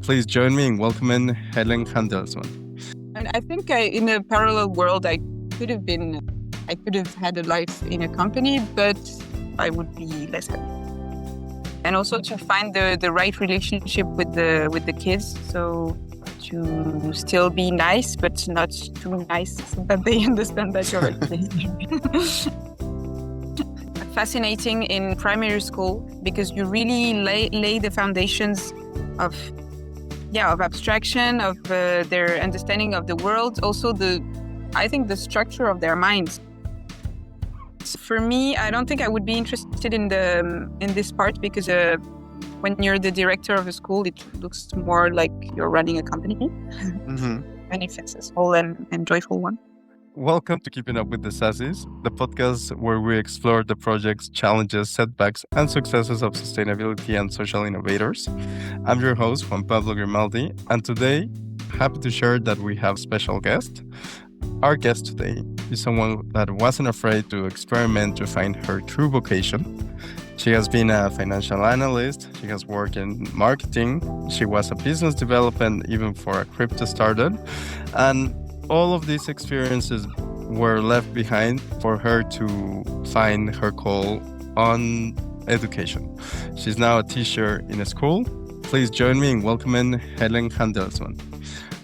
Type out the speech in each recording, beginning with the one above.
Please join me in welcoming Hélène Handelsman. And I think in a parallel world, I could have had a life in a company, but I would be less happy. And also to find the right relationship with the kids. So to still be nice, but not too nice so that they understand that you're fascinating in primary school because you really lay the foundations of abstraction, of their understanding of the world, also I think the structure of their minds. For me, I don't think I would be interested in this part because when you're the director of a school, it looks more like you're running a company. Mm-hmm. And if it's a small and joyful one. Welcome to Keeping Up with the SASIs, the podcast where we explore the projects, challenges, setbacks, and successes of sustainability and social innovators. I'm your host, Juan Pablo Grimaldi, and today, happy to share that we have a special guest. Our guest today is someone that wasn't afraid to experiment to find her true vocation. She has been a financial analyst, she has worked in marketing, she was a business development even for a crypto startup, and all of these experiences were left behind for her to find her call on education. She's now a teacher in a school. Please join me in welcoming Hélène Handelsman.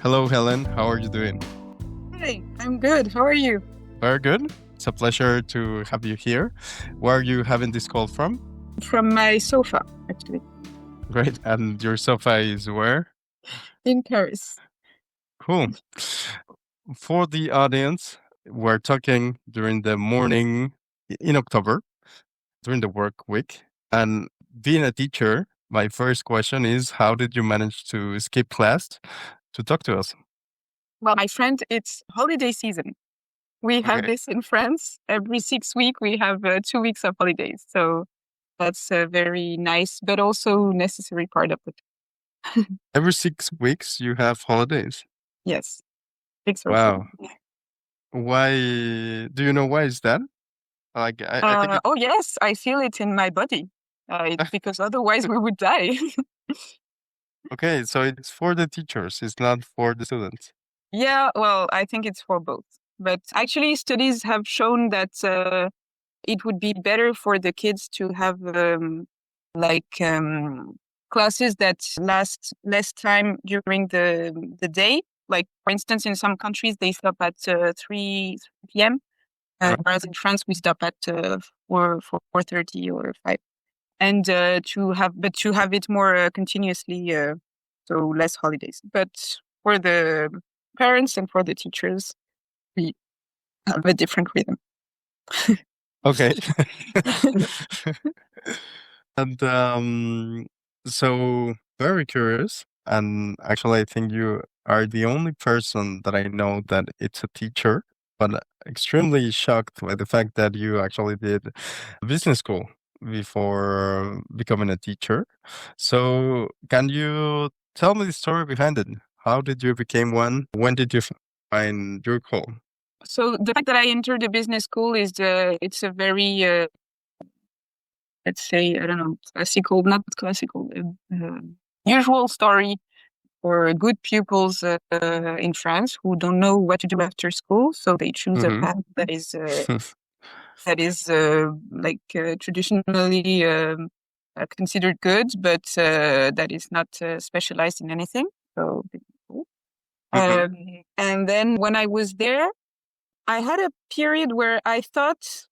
Hello, Hélène. How are you doing? Hey, I'm good. How are you? Very good. It's a pleasure to have you here. Where are you having this call from? From my sofa, actually. Great. And your sofa is where? In Paris. Cool. For the audience, we're talking during the morning in October, during the work week. And being a teacher, my first question is, how did you manage to skip class to talk to us? Well, my friend, it's holiday season. We have this in France. Every 6 weeks, we have 2 weeks of holidays. So that's a very nice, but also necessary part of it. Every 6 weeks, you have holidays? Yes. Wow. Why? Do you know why is that? I think oh, yes. I feel it in my body. Because otherwise we would die. Okay, so it's for the teachers. It's not for the students. Yeah, well, I think it's for both. But actually, studies have shown that it would be better for the kids to have classes that last less time during the day. Like, for instance, in some countries, they stop at 3 p.m. Whereas in France, we stop at 4:30 or 5. And to have it more continuously, so less holidays. But for the parents and for the teachers, we have a different rhythm. Okay. And so very curious. And actually, I think you are the only person that I know that it's a teacher, but extremely shocked by the fact that you actually did business school before becoming a teacher. So can you tell me the story behind it? How did you become one? When did you find your call? So the fact that I entered the business school is it's a very let's say, I don't know, usual story for good pupils in France who don't know what to do after school. So they choose a path that is traditionally considered good, but that is not specialized in anything. So, and then when I was there, I had a period where I thought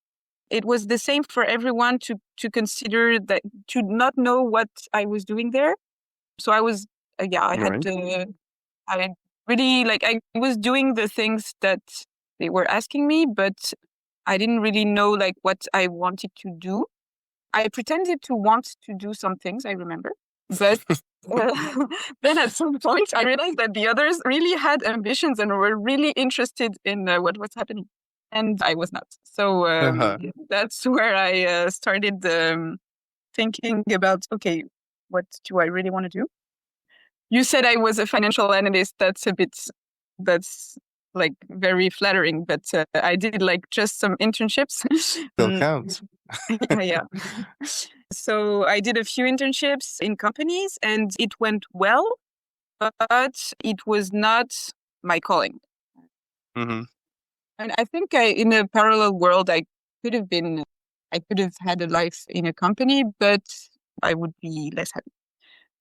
it was the same for everyone to consider that, to not know what I was doing there. So I was, I was doing the things that they were asking me, but I didn't really know what I wanted to do. I pretended to want to do some things, I remember. But then at some point, I realized that the others really had ambitions and were really interested in what was happening. And I was not. So that's where I started thinking about, okay, what do I really want to do? You said I was a financial analyst. That's very flattering, but I did just some internships. Still counts. Yeah. So I did a few internships in companies and it went well. but it was not my calling. Mm-hmm. And I think in a parallel world, I could have had a life in a company, but I would be less happy.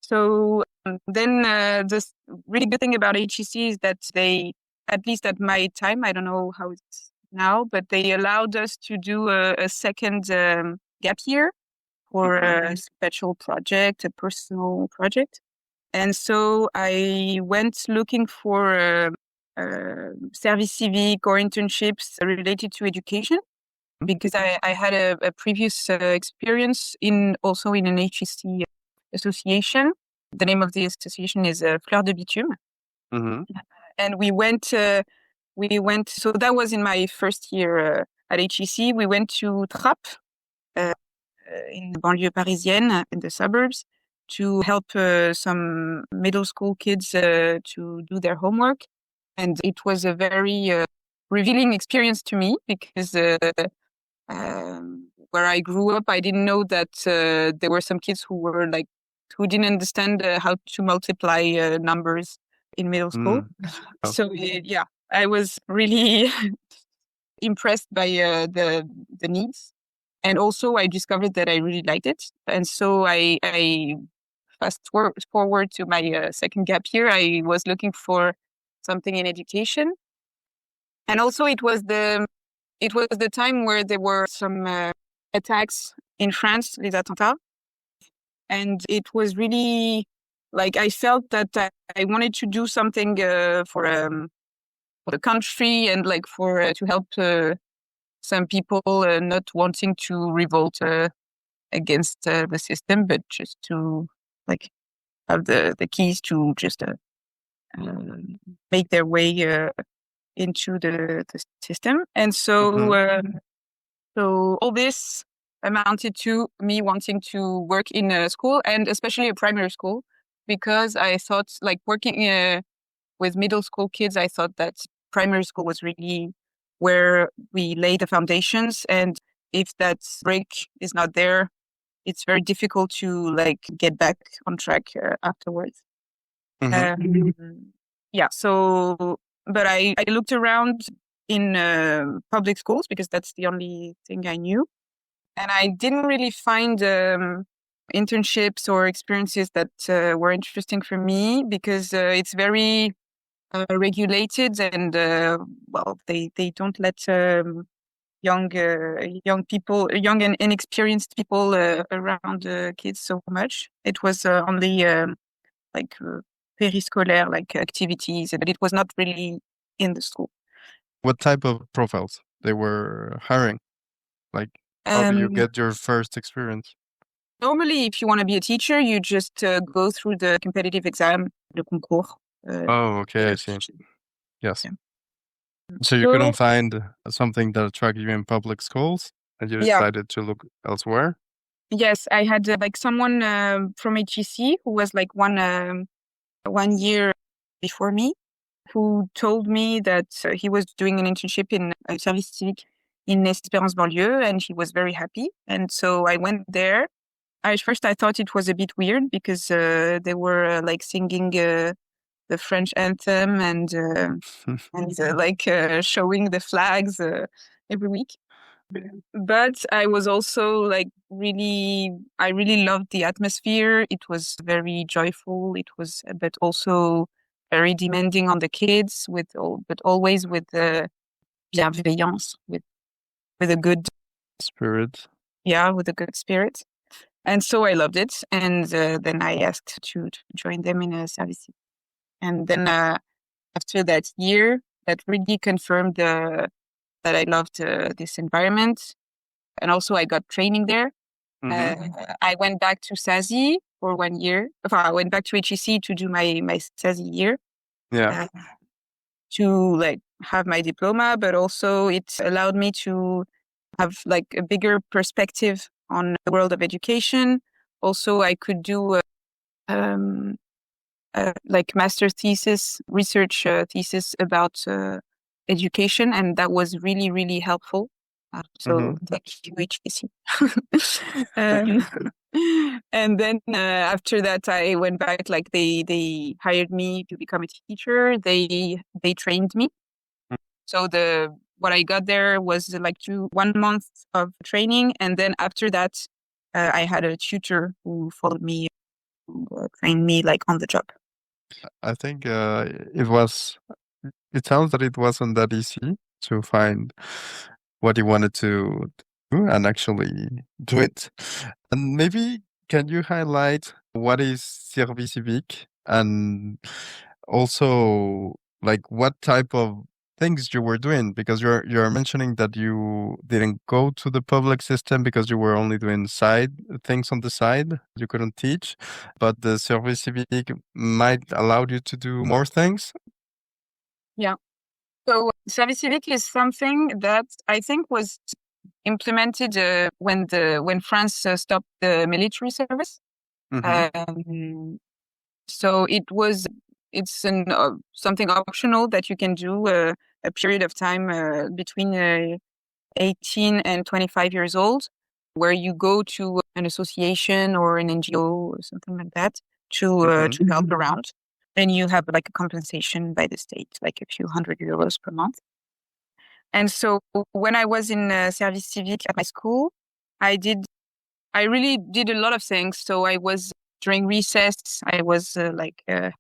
So then the really good thing about HEC is that they, at least at my time, I don't know how it's now, but they allowed us to do a second gap year for a special project, a personal project. And so I went looking for service civic or internships related to education because I had a previous experience also in an HEC association. The name of the association is Fleur de Bitume. Mm-hmm. And we went, so that was in my first year at HEC. We went to Trappes in the banlieue parisienne, in the suburbs, to help some middle school kids to do their homework. And it was a very revealing experience to me because where I grew up, I didn't know that there were some kids who didn't understand how to multiply numbers in middle school. Oh. So yeah, I was really impressed by the needs. And also I discovered that I really liked it. And so I fast forward to my second gap year. I was looking for something in education. And also it was the time where there were some attacks in France, les attentats. And it was really like I felt that I wanted to do something for the country and like for to help some people not wanting to revolt against the system, but just to like have the keys to just make their way into the system. And so so all this amounted to me wanting to work in a school and especially a primary school, because I thought like working with middle school kids, I thought that primary school was really where we lay the foundations. And if that break is not there, it's very difficult to like get back on track afterwards. Yeah. So, but I looked around in public schools because that's the only thing I knew. And I didn't really find internships or experiences that were interesting for me because it's very regulated and well, they don't let young people, young and inexperienced people around kids so much. It was only like periscolaire, like activities, but it was not really in the school. What type of profiles they were hiring? Like, how do you get your first experience? Normally, if you want to be a teacher, you just go through the competitive exam, le concours. Oh, okay, I see. Yes. Yeah. So you couldn't find something that attracted you in public schools, and you decided to look elsewhere? Yes, I had like someone from HEC who was like one year before me, who told me that he was doing an internship in service civic in Espérance banlieue, and he was very happy. And so I went there. At first, I thought it was a bit weird because they were like singing the French anthem and like showing the flags every week. But I was also like I really loved the atmosphere. It was very joyful. It was, but also very demanding on the kids but always with bienveillance, with a good spirit. Yeah, with a good spirit. And so I loved it. And then I asked to join them in a service. And then after that year, that really confirmed that I loved this environment. And also I got training there. I went back to SASI for 1 year. I went back to HEC to do my SASI year. Yeah. To like have my diploma, but also it allowed me to have like a bigger perspective on the world of education. Also, I could do like master thesis, research thesis about education, and that was really, really helpful. So thank you, HEC. And then after that, I went back. Like they hired me to become a teacher. They trained me. So what I got there was like 1 month of training, and then after that, I had a tutor who followed me, who trained me like on the job. I think it sounds that it wasn't that easy to find what you wanted to do and actually do it. And maybe can you highlight what is service civique and also like what type of things you were doing? Because you're mentioning that you didn't go to the public system because you were only doing side things on the side. You couldn't teach, but the service civique might allow you to do more things. Yeah. So service civique is something that I think was implemented when France stopped the military service. Mm-hmm. So it's something optional that you can do a period of time between 18 and 25 years old, where you go to an association or an NGO or something like that to help around. And you have like a compensation by the state, like a few €100 per month. And so when I was in service civique at my school, I really did a lot of things. So I was during recess, I was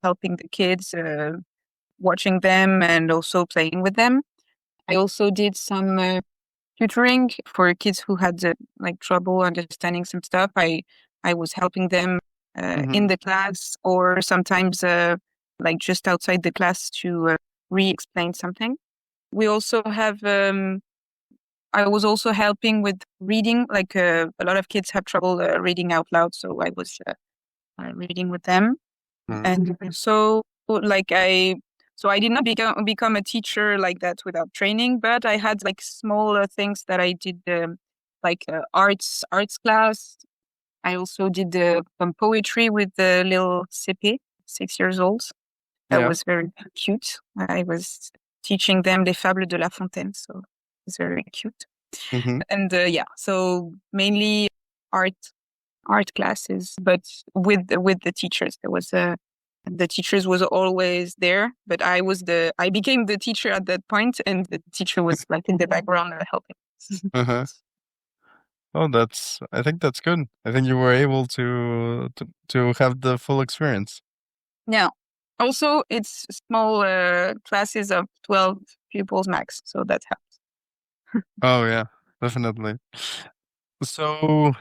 helping the kids, watching them and also playing with them. I also did some tutoring for kids who had like trouble understanding some stuff. I was helping them in the class or sometimes like just outside the class to re-explain something. We also have I was also helping with reading. Like a lot of kids have trouble reading out loud, so I was reading with them. And so I did not become a teacher like that without training, but I had like smaller things that I did, arts class. I also did some poetry with the little Sippy, 6 years old. That was very cute. I was teaching them Les Fables de La Fontaine, so it was very cute. And so mainly art classes, but with the teachers. There was the teachers was always there, but I became the teacher at that point, and the teacher was like in the background helping. Oh, I think that's good. I think you were able to have the full experience. Yeah. Also, it's small classes of 12 pupils max, so that helps. Oh yeah, definitely. So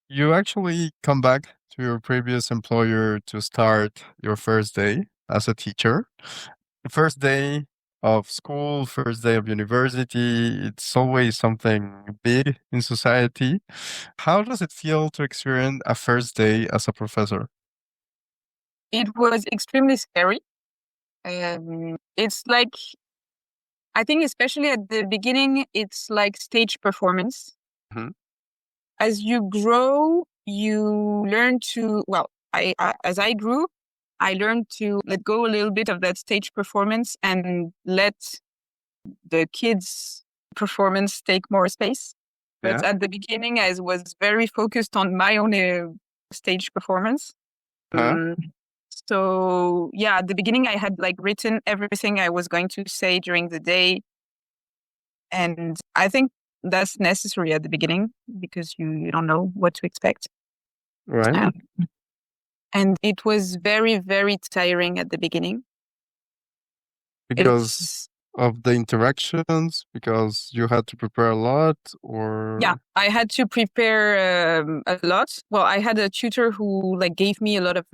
you actually come back to your previous employer to start your first day as a teacher. The first day of school, first day of university, it's always something big in society. How does it feel to experience a first day as a professor? It was extremely scary. It's like, I think especially at the beginning, it's like stage performance. As you grow, you learn to, as I grew, I learned to let go a little bit of that stage performance and let the kids' performance take more space. But at the beginning, I was very focused on my own stage performance. So at the beginning, I had like written everything I was going to say during the day. And I think that's necessary at the beginning because you don't know what to expect. Right. And it was very, very tiring at the beginning. Because of the interactions, because you had to prepare a lot, or? Yeah, I had to prepare a lot. Well, I had a tutor who like gave me a lot of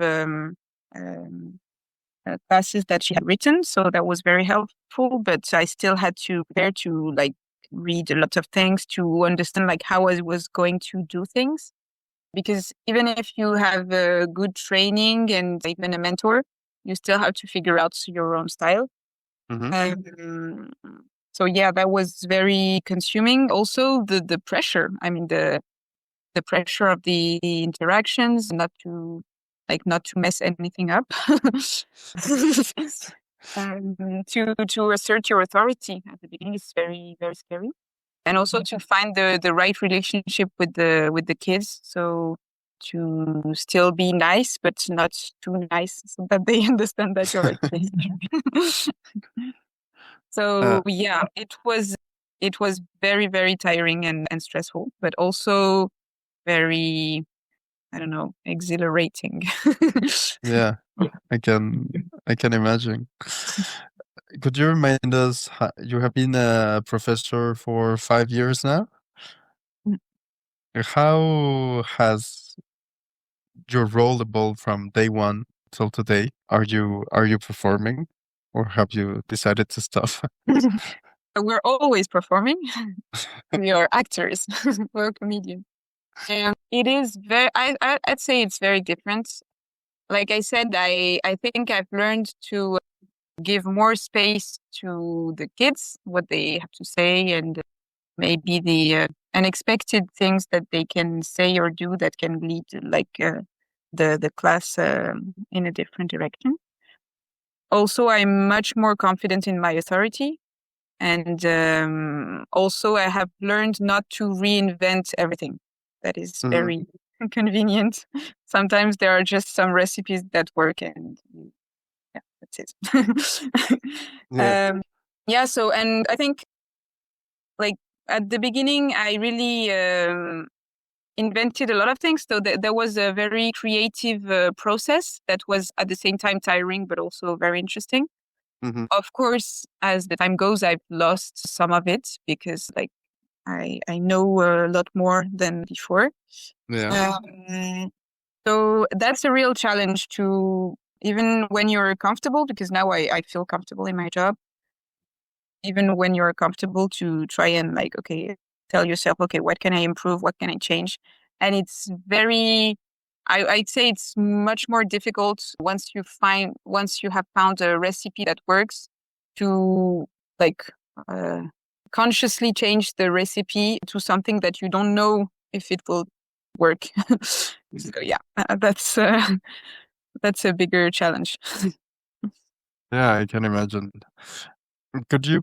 classes that she had written, so that was very helpful. But I still had to prepare to like read a lot of things to understand like how I was going to do things. Because even if you have a good training and even a mentor, you still have to figure out your own style. So that was very consuming. Also, the pressure. I mean, the pressure of the interactions, not to mess anything up. To assert your authority at the beginning is very, very scary, and also to find the right relationship with the kids. So to still be nice, but not too nice, so that they understand that you're actually. So yeah, it was very, very tiring and stressful, but also very, I don't know, exhilarating. Yeah, I can imagine. Could you remind us, you have been a professor for 5 years now? How has your role evolved from day one till today? Are you performing, or have you decided to stop? We're always performing. We are actors. We're comedians. And it is I'd say it's very different. Like I said, I think I've learned to give more space to the kids, what they have to say, and maybe the unexpected things that they can say or do that can lead the class in a different direction. Also, I'm much more confident in my authority. And also, I have learned not to reinvent everything. That is very convenient. Sometimes there are just some recipes that work, and yeah, that's it. Yeah. Yeah. So, and I think, like at the beginning, I really invented a lot of things. So there was a very creative process that was at the same time tiring, but also very interesting. Mm-hmm. Of course, as the time goes, I've lost some of it because I know a lot more than before. Yeah. So that's a real challenge to, even when you're comfortable, because now I feel comfortable in my job, even when you're comfortable, to try and okay, tell yourself, okay, what can I improve? What can I change? And it's I'd say it's much more difficult once you have found a recipe that works to consciously change the recipe to something that you don't know if it will work. So yeah, that's a bigger challenge. Yeah, I can imagine. Could you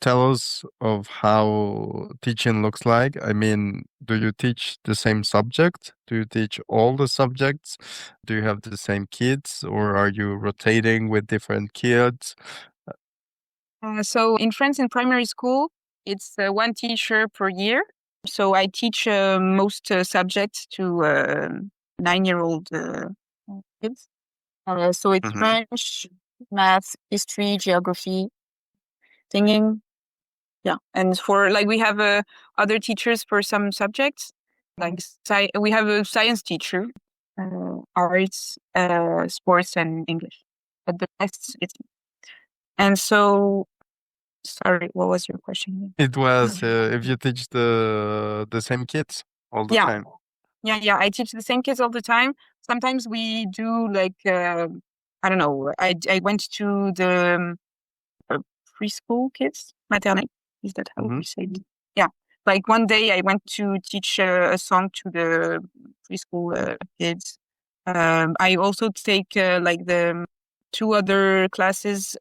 tell us of how teaching looks like? I mean, do you teach the same subject? Do you teach all the subjects? Do you have the same kids, or are you rotating with different kids? So in France, in primary school, it's one teacher per year. So I teach most subjects to 9-year-old kids. So it's French, math, history, geography, singing. Yeah. And for we have other teachers for some subjects. We have a science teacher, arts, sports, and English. But the rest, it's. And so, sorry, what was your question? It was if you teach the same kids all the Yeah. time. Yeah. I teach the same kids all the time. Sometimes we do I don't know. I went to the preschool kids, maternelle. Is that how we say it? Yeah. Like one day I went to teach a song to the preschool kids. I also take the 2 other classes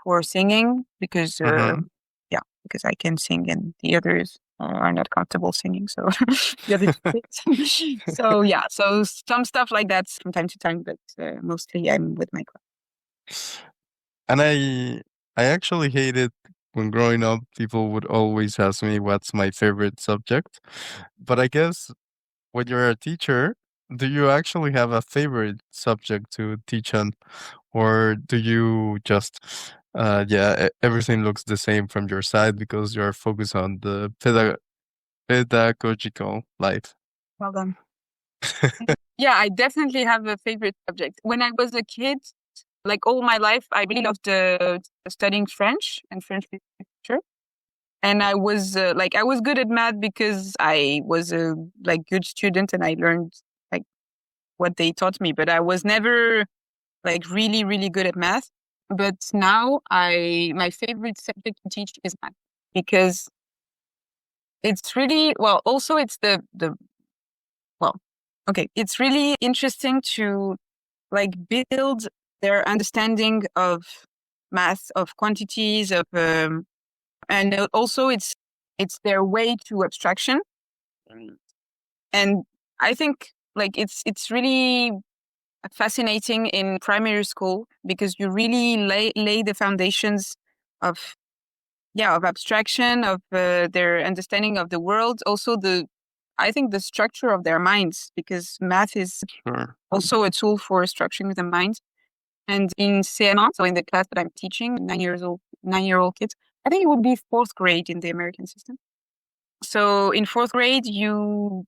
for singing because because I can sing and the others are not comfortable singing. So the other 2 kids. So yeah, so some stuff like that from time to time, but mostly I'm with my class. And I actually hated when growing up, people would always ask me what's my favorite subject. But I guess when you're a teacher, do you actually have a favorite subject to teach on? Or do you just, everything looks the same from your side because you're focused on the pedagogical life? Well done. Yeah, I definitely have a favorite subject. When I was a kid, all my life, I really loved studying French and French literature. And I was I was good at math because I was a good student and I learned what they taught me. But I was never really, really good at math. But now my favorite subject to teach is math because it's really, well, also it's it's really interesting to build their understanding of math, of quantities, of and also it's their way to abstraction. And I think like it's really fascinating in primary school because you really lay the foundations of abstraction, of their understanding of the world, also I think the structure of their minds, because math is Sure. also a tool for structuring the mind. And in CM1, so in the class that I'm teaching, 9-year-old kids, I think it would be fourth grade in the American system. So in fourth grade, you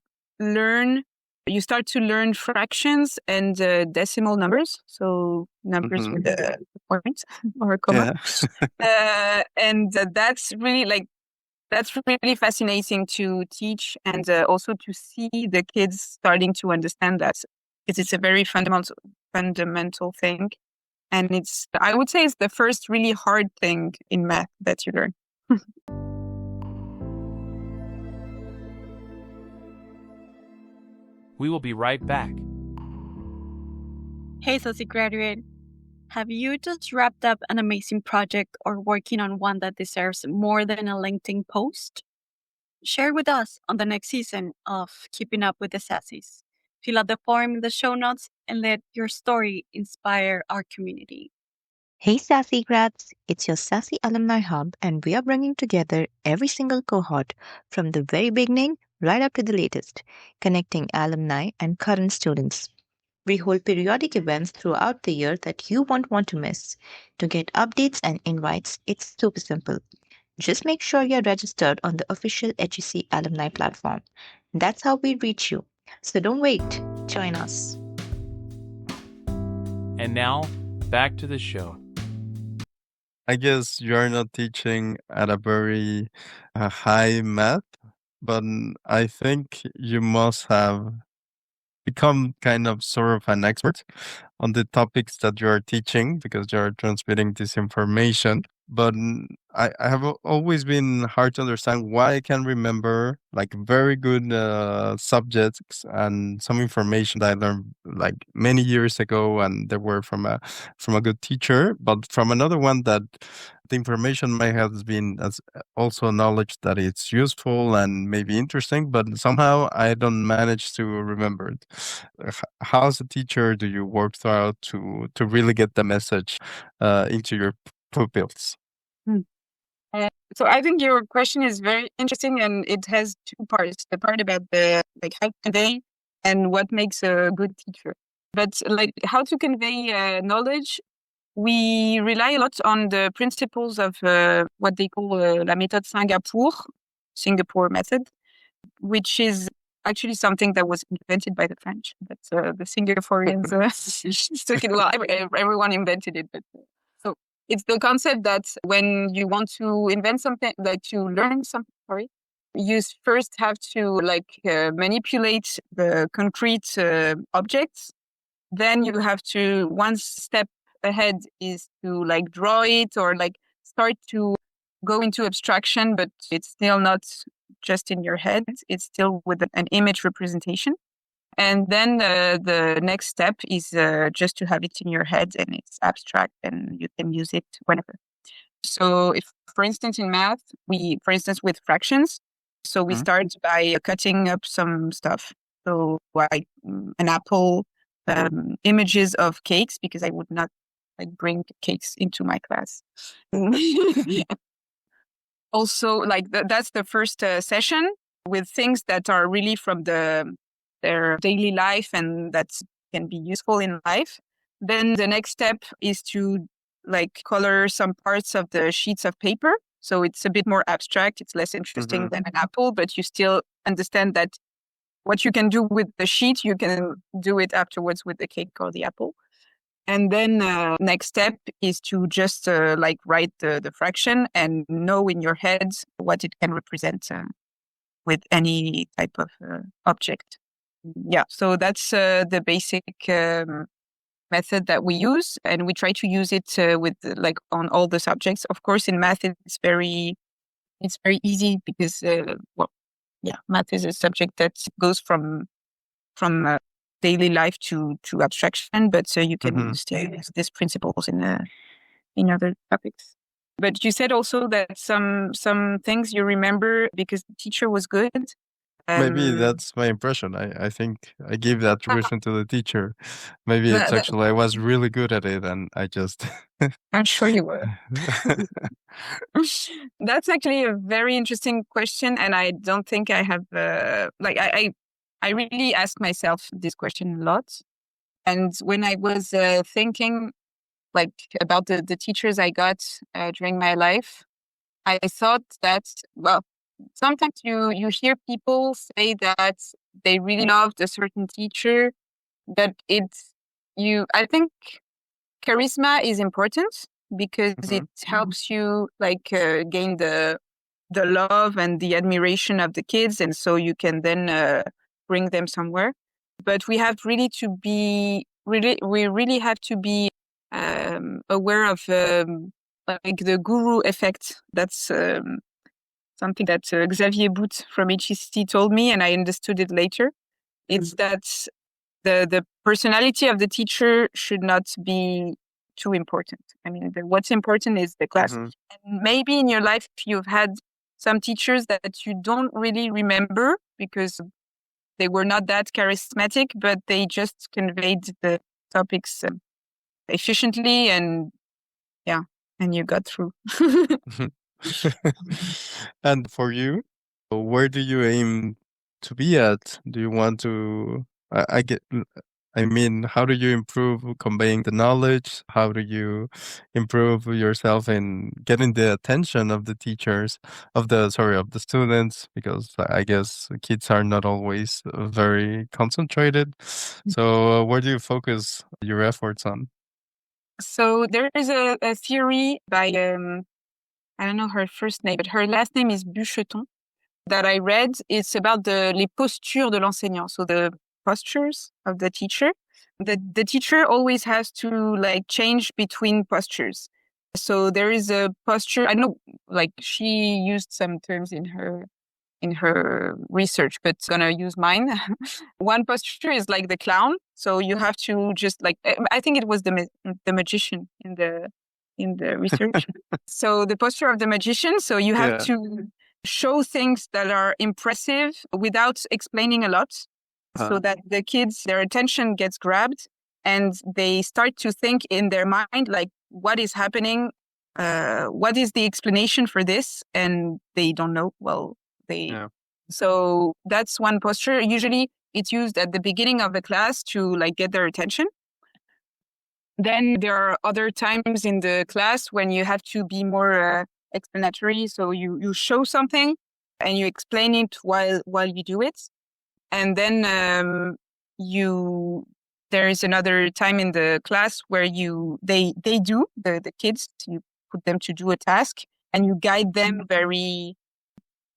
start to learn fractions and decimal numbers. So numbers with a point or a comma. And that's really fascinating to teach, and also to see the kids starting to understand that, because it's a very fundamental thing. And I would say it's the first really hard thing in math that you learn. We will be right back. Hey, SASI graduate. Have you just wrapped up an amazing project or working on one that deserves more than a LinkedIn post? Share with us on the next season of Keeping Up with the SASIs. Fill out the form in the show notes and let your story inspire our community. Hey SASI grads, it's your SASI Alumni Hub, and we are bringing together every single cohort from the very beginning right up to the latest, connecting alumni and current students. We hold periodic events throughout the year that you won't want to miss. To get updates and invites, it's super simple. Just make sure you're registered on the official HEC alumni platform. That's how we reach you. So don't wait. Join us. And now, back to the show. I guess you're not teaching at a very high math, but I think you must have become kind of sort of an expert on the topics that you are teaching because you are transmitting this information. But I have always been hard to understand why I can remember like very good subjects and some information that I learned like many years ago, and they were from a good teacher, but from another one that the information might have been as also knowledge that it's useful and maybe interesting, but somehow I don't manage to remember it. How as a teacher do you work throughout to really get the message into your pupils? So I think your question is very interesting, and it has two parts: the part about the how to convey and what makes a good teacher. But like how to convey knowledge, we rely a lot on the principles of what they call la méthode Singapore method, which is actually something that was invented by the French. But the Singaporeans took it. Well, everyone invented it, but so it's the concept that when you want to invent something, like to learn something, you first have to manipulate the concrete objects. Then you have to, one step ahead is to like draw it or like start to go into abstraction, but it's still not just in your head. It's still with an image representation. And then the next step is just to have it in your head and it's abstract and you can use it whenever. So if, for instance, in math, for instance, with fractions, so we start by cutting up some stuff. So like an apple, images of cakes, because I would not like bring cakes into my class. Also, like that's the first session with things that are really from their daily life and that can be useful in life. Then the next step is to like color some parts of the sheets of paper. So it's a bit more abstract. It's less interesting than an apple, but you still understand that what you can do with the sheet, you can do it afterwards with the cake or the apple. And then next step is to just like write the fraction and know in your head what it can represent with any type of object. Yeah, so that's the basic method that we use, and we try to use it with like on all the subjects. Of course, in math, it's very easy because math is a subject that goes from daily life to abstraction, but you can use these principles in other topics. But you said also that some things you remember because the teacher was good. Maybe that's my impression. I think I gave the attribution to the teacher. Maybe it's that- actually I was really good at it and I just I'm sure you were. That's actually a very interesting question, and I don't think I have I really ask myself this question a lot. And when I was thinking like about the teachers I got during my life, I thought that well, sometimes you hear people say that they really loved a certain teacher, but I think charisma is important because it helps you gain the love and the admiration of the kids, and so you can then bring them somewhere. But we have really to be we really have to be aware of like the guru effect. That's something that Xavier Boot from HEC told me, and I understood it later. It's that the personality of the teacher should not be too important. I mean, what's important is the class. And maybe in your life you've had some teachers that you don't really remember because they were not that charismatic, but they just conveyed the topics efficiently, and you got through. And for you, where do you aim to be at? Do you want to I mean, how do you improve conveying the knowledge? How do you improve yourself in getting the attention of the teachers, of the students? Because I guess kids are not always very concentrated. So where do you focus your efforts on? So there is a theory by, I don't know her first name, but her last name is Bucheton, that I read. It's about les postures de l'enseignant. So the postures of the teacher. The teacher always has to change between postures. So there is a posture, I know she used some terms in her research, but gonna use mine. One posture is like the clown. So you have to just I think it was the magician in the research. So the posture of the magician. So you have to show things that are impressive without explaining a lot, so that the kids, their attention gets grabbed and they start to think in their mind, what is happening? What is the explanation for this? And they don't know. So that's one posture. Usually it's used at the beginning of the class to get their attention. Then there are other times in the class when you have to be more explanatory. So you show something and you explain it while you do it. And then there is another time in the class where they do the kids, you put them to do a task and you guide them very,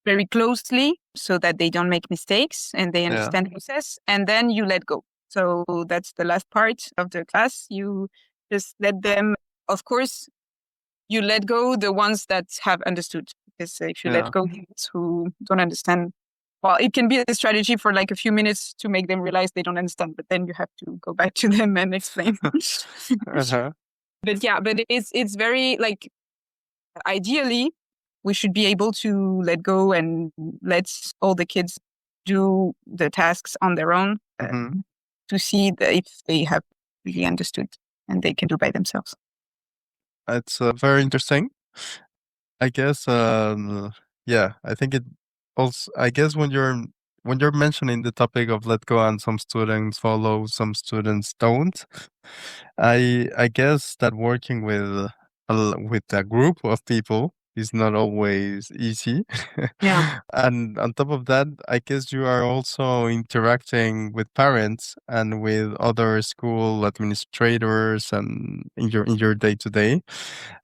very closely so that they don't make mistakes and they understand the process, and then you let go. So that's the last part of the class. You just let them, of course, you let go the ones that have understood, because if you let go the ones who don't understand, well, it can be a strategy for a few minutes to make them realize they don't understand, but then you have to go back to them and explain. But it's very ideally, we should be able to let go and let all the kids do the tasks on their own to see if they have really understood and they can do by themselves. It's very interesting. I guess, I think it also, I guess when you're mentioning the topic of let go and some students follow, some students don't, I guess that working with a group of people is not always easy. And on top of that, I guess you are also interacting with parents and with other school administrators and in your day-to-day.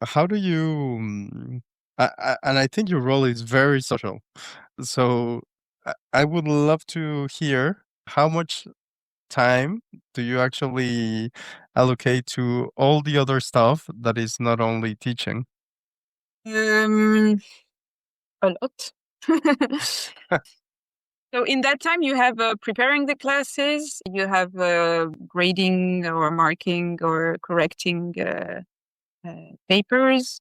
How do you and I think your role is very social. So I would love to hear how much time do you actually allocate to all the other stuff that is not only teaching? A lot. So in that time, you have preparing the classes, you have grading or marking or correcting papers,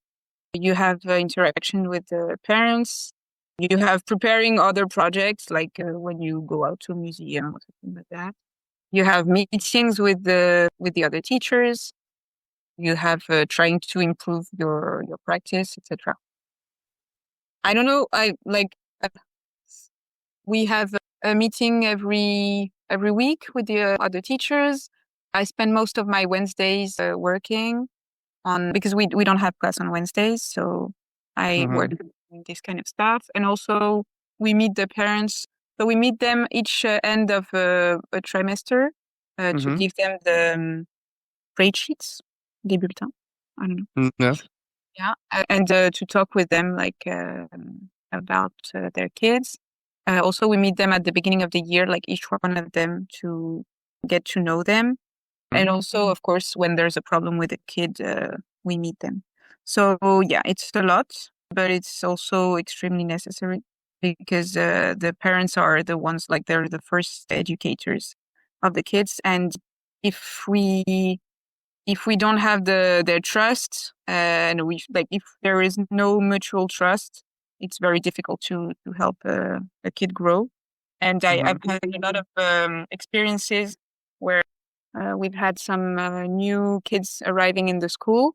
you have interaction with the parents, You have preparing other projects, like when you go out to a museum or something like that. You have meetings with the other teachers. You have trying to improve your practice, etc. I don't know. We have a meeting every week with the other teachers. I spend most of my Wednesdays working on, because we don't have class on Wednesdays, so I work on this kind of stuff. And also we meet the parents. So we meet them each end of a trimester to give them the grade sheets, des bulletins. I don't know. Yeah. Yeah, and to talk with them about their kids. Also, we meet them at the beginning of the year, like each one of them, to get to know them. And also, of course, when there's a problem with a kid, we meet them. So yeah, it's a lot, but it's also extremely necessary because the parents are the ones, like they're the first educators of the kids. And if we don't have their trust, and if there is no mutual trust, it's very difficult to help a kid grow. And I've had a lot of experiences where we've had some new kids arriving in the school,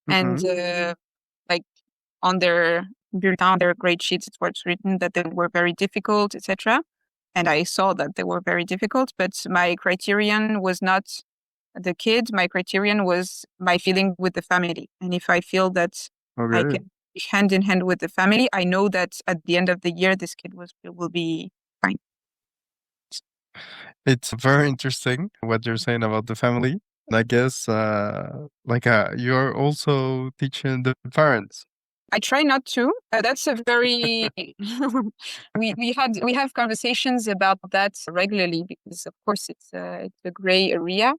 and like on their bulletin, on their grade sheets, it was written that they were very difficult, etc. And I saw that they were very difficult, but my criterion was not the kid. My criterion was my feeling with the family. And if I feel that I can be hand in hand with the family, I know that at the end of the year, this kid will be fine. It's very interesting what you're saying about the family. And I guess you're also teaching the parents. I try not to. That's a very we have conversations about that regularly, because of course it's a gray area.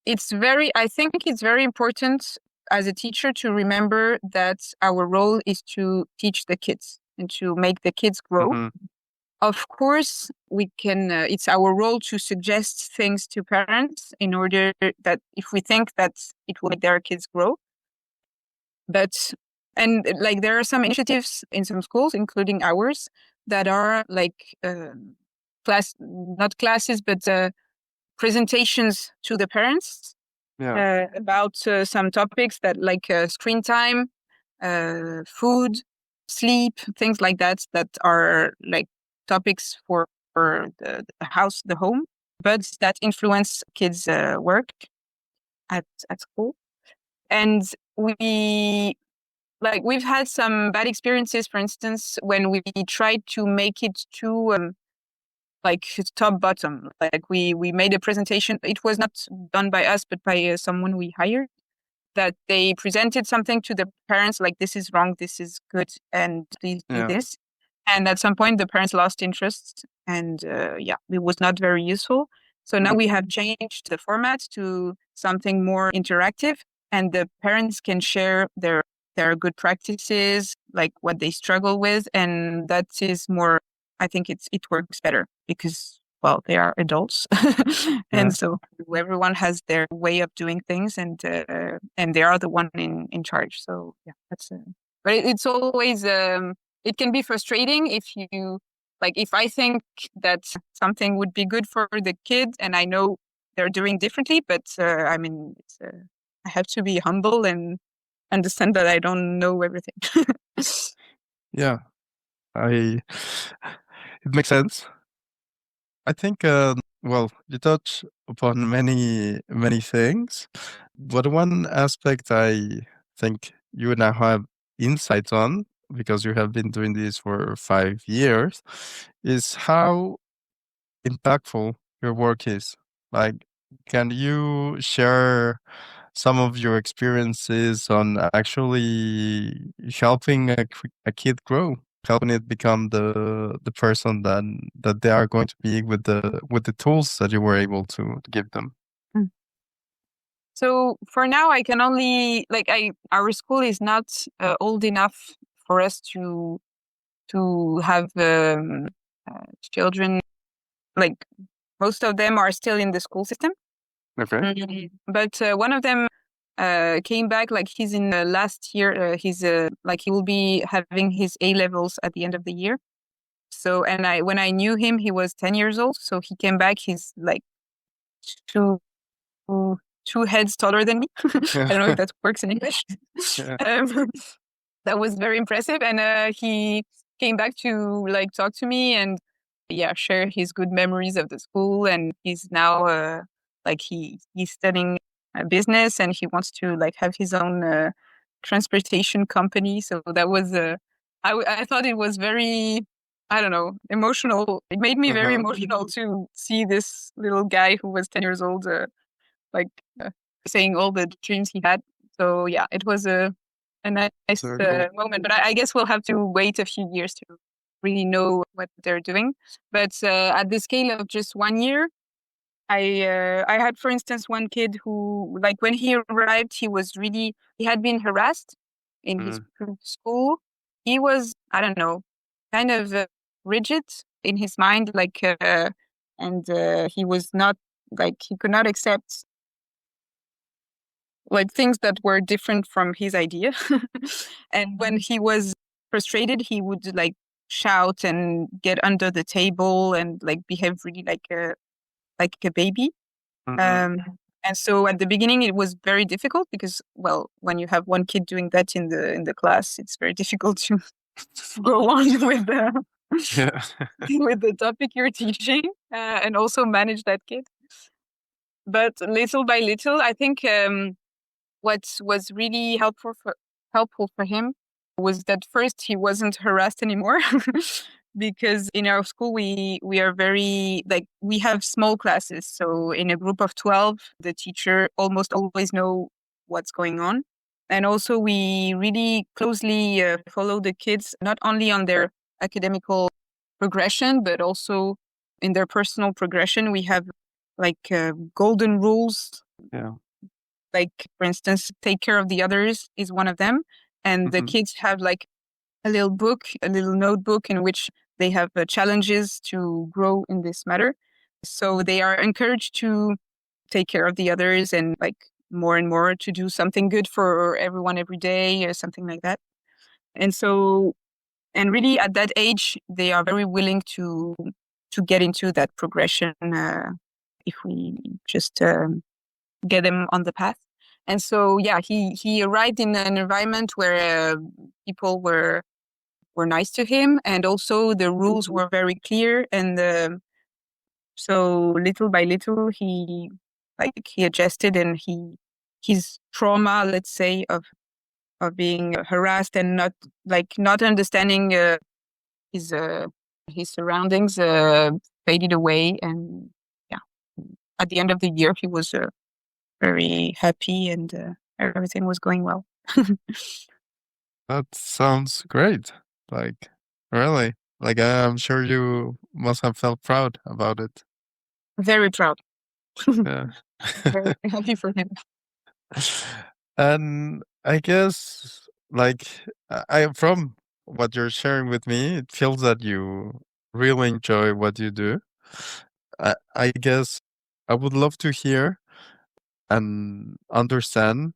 I think it's very important as a teacher to remember that our role is to teach the kids and to make the kids grow. Of course, we can. It's our role to suggest things to parents in order that if we think that it will make their kids grow. And there are some initiatives in some schools, including ours, that are not classes, but presentations to the parents about some topics that screen time, food, sleep, things like that are like topics for the house, the home, but that influence kids' work at school. And we've had some bad experiences, for instance, when we tried to make it too top bottom. We made a presentation. It was not done by us, but by someone we hired, that they presented something to the parents, like this is wrong, this is good, and please do this. And at some point, the parents lost interest, and it was not very useful. So now we have changed the format to something more interactive, and the parents can share their good practices, like what they struggle with, and that is more. I think it works better because, well, they are adults, and so everyone has their way of doing things, and they are the one in charge. So yeah, that's. But it's always it can be frustrating if you if I think that something would be good for the kid, and I know they're doing differently, but I have to be humble and understand that I don't know everything. Yeah, it makes sense. I think, you touch upon many, many things, but one aspect I think you now have insights on, because you have been doing this for 5 years, is how impactful your work is. Can you share some of your experiences on actually helping a kid grow, helping it become the person that they are going to be with the tools that you were able to give them? So for now, I can only our school is not old enough for us to have children. Most of them are still in the school system. Okay. But one of them came back, like he's in the last year. He's like he will be having his A levels at the end of the year. So, and when I knew him, he was 10 years old. So he came back. He's like two heads taller than me. I don't know if that works in English. Yeah. That was very impressive. And he came back to like talk to me and share his good memories of the school. And he's now like he's studying business and he wants to like have his own transportation company. So that was I thought it was very, I don't know, emotional. It made me very emotional to see this little guy who was 10 years old like saying all the dreams he had. So yeah, it was a nice Cool. moment. But I guess we'll have to wait a few years to really know what they're doing. But at the scale of just 1 year, I had, for instance, one kid who, like, when he arrived, he had been harassed in his school. He was, I don't know, kind of rigid in his mind, like, and he was not, like, he could not accept like things that were different from his idea. And when he was frustrated, he would like shout and get under the table and like behave really like a baby. And so at the beginning it was very difficult because, well, when you have one kid doing that in the class, it's very difficult to go on with the Yeah. with the topic you're teaching and also manage that kid. But little by little, I think what was really helpful for him was that first he wasn't harassed anymore. Because in our school we are very, like, we have small classes. So in a group of 12, the teacher almost always know what's going on. And also we really closely follow the kids, not only on their academical progression, but also in their personal progression. We have like golden rules. Yeah. Like, for instance, take care of the others is one of them. And the kids have like a little book, a little notebook in which they have challenges to grow in this matter. So they are encouraged to take care of the others and like more and more to do something good for everyone every day or something like that. And so, and really at that age, they are very willing to get into that progression if we just get them on the path. And so, yeah, he arrived in an environment where people were nice to him, and also the rules were very clear. And so little by little, he adjusted, and his trauma, let's say, of being harassed and not understanding his surroundings faded away. And yeah, at the end of the year, he was very happy, and everything was going well. That sounds great. Like, really. Like, I'm sure you must have felt proud about it. Very proud. Yeah. Very happy for him. And I guess, like, from what you're sharing with me, it feels that you really enjoy what you do. I guess I would love to hear and understand,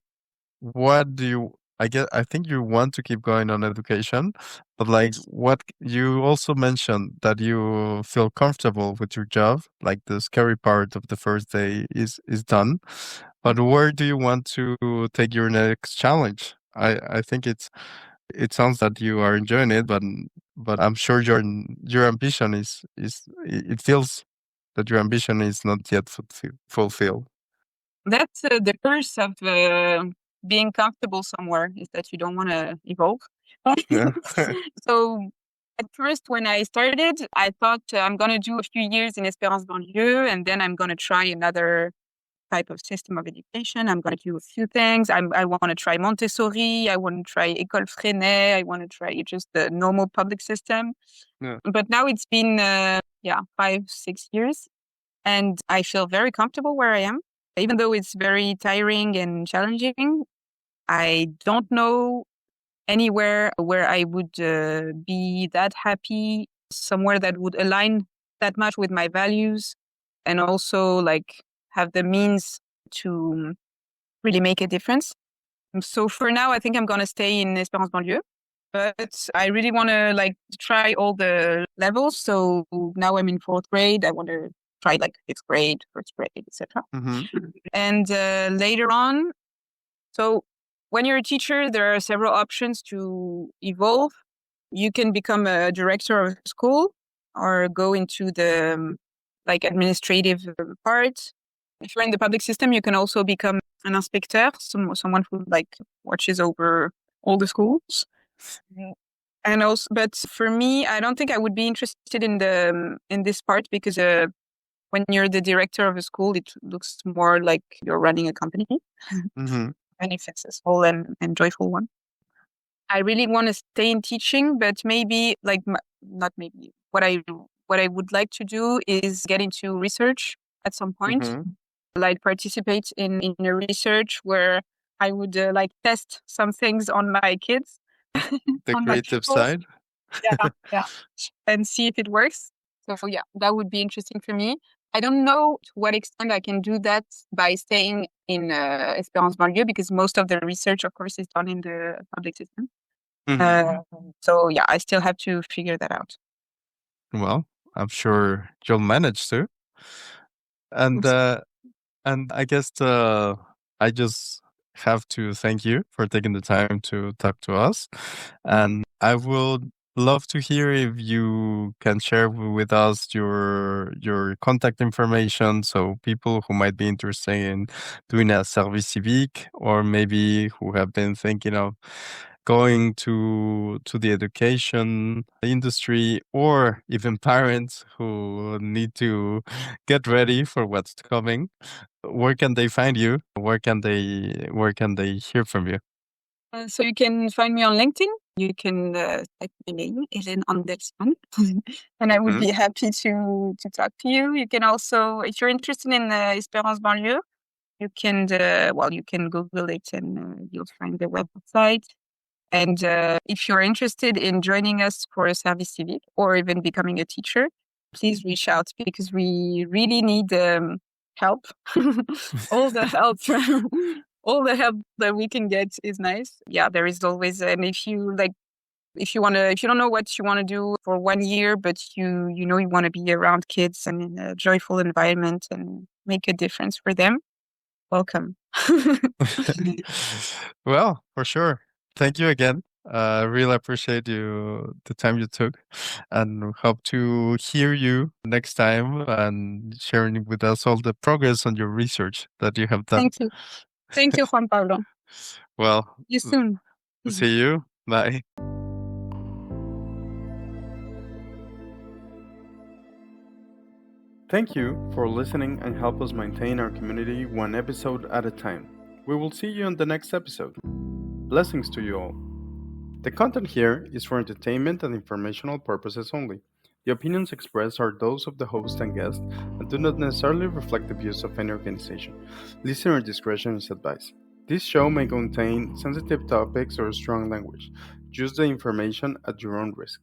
what do you, I think you want to keep going on education, but like, what you also mentioned that you feel comfortable with your job, like the scary part of the first day is done. But where do you want to take your next challenge? I think it sounds that you are enjoying it, but I'm sure your ambition is it feels that your ambition is not yet fulfilled. That's the curse of being comfortable somewhere, is that you don't want to evolve. Yeah. So at first, when I started, I thought I'm going to do a few years in Espérance Banlieue, and then I'm going to try another type of system of education. I'm going to do a few things. I want to try Montessori. I want to try École Freinet. I want to try just the normal public system. Yeah. But now it's been 5-6 years, and I feel very comfortable where I am. Even though it's very tiring and challenging, I don't know anywhere where I would be that happy, somewhere that would align that much with my values, and also like have the means to really make a difference. So for now, I think I'm going to stay in Espérance Banlieue, but I really want to like try all the levels. So now I'm in 4th grade. I want to try like 5th grade, 1st grade, etc. And later on, so when you're a teacher, there are several options to evolve. You can become a director of a school or go into the like administrative part. If you're in the public system, you can also become an inspecteur, someone who like watches over all the schools. And also, but for me, I don't think I would be interested in this part because when you're the director of a school, it looks more like you're running a company, and if it's a small and joyful one. I really want to stay in teaching, but maybe like not maybe. What I would like to do is get into research at some point, like participate in a research where I would like test some things on my kids. The on creative side. Yeah, and see if it works. So yeah, that would be interesting for me. I don't know to what extent I can do that by staying in Espérance Banlieue because most of the research, of course, is done in the public system. So yeah, I still have to figure that out. Well, I'm sure you'll manage to. And I guess I just have to thank you for taking the time to talk to us. And I would love to hear if you can share with us your contact information, so people who might be interested in doing a service civique, or maybe who have been thinking of going to the education industry, or even parents who need to get ready for what's coming. Where can they find you? Where can they hear from you? So you can find me on LinkedIn. You can type my name, Hélène Handelsman, and I would be happy to talk to you. You can also, if you're interested in Espérance Banlieue, you can you can Google it and you'll find the website. And if you're interested in joining us for a service civique or even becoming a teacher, please reach out because we really need help. All the help. All the help that we can get is nice. Yeah, there is always, and if you don't know what you want to do for 1 year, but you want to be around kids and in a joyful environment and make a difference for them, welcome. Well, for sure. Thank you again. Really appreciate the time you took, and hope to hear you next time and sharing with us all the progress on your research that you have done. Thank you. Thank you, Juan Pablo. Well, See you soon. See you. Bye. Thank you for listening and help us maintain our community one episode at a time. We will see you on the next episode. Blessings to you all. The content here is for entertainment and informational purposes only. The opinions expressed are those of the host and guest and do not necessarily reflect the views of any organization. Listener discretion is advised. This show may contain sensitive topics or strong language. Use the information at your own risk.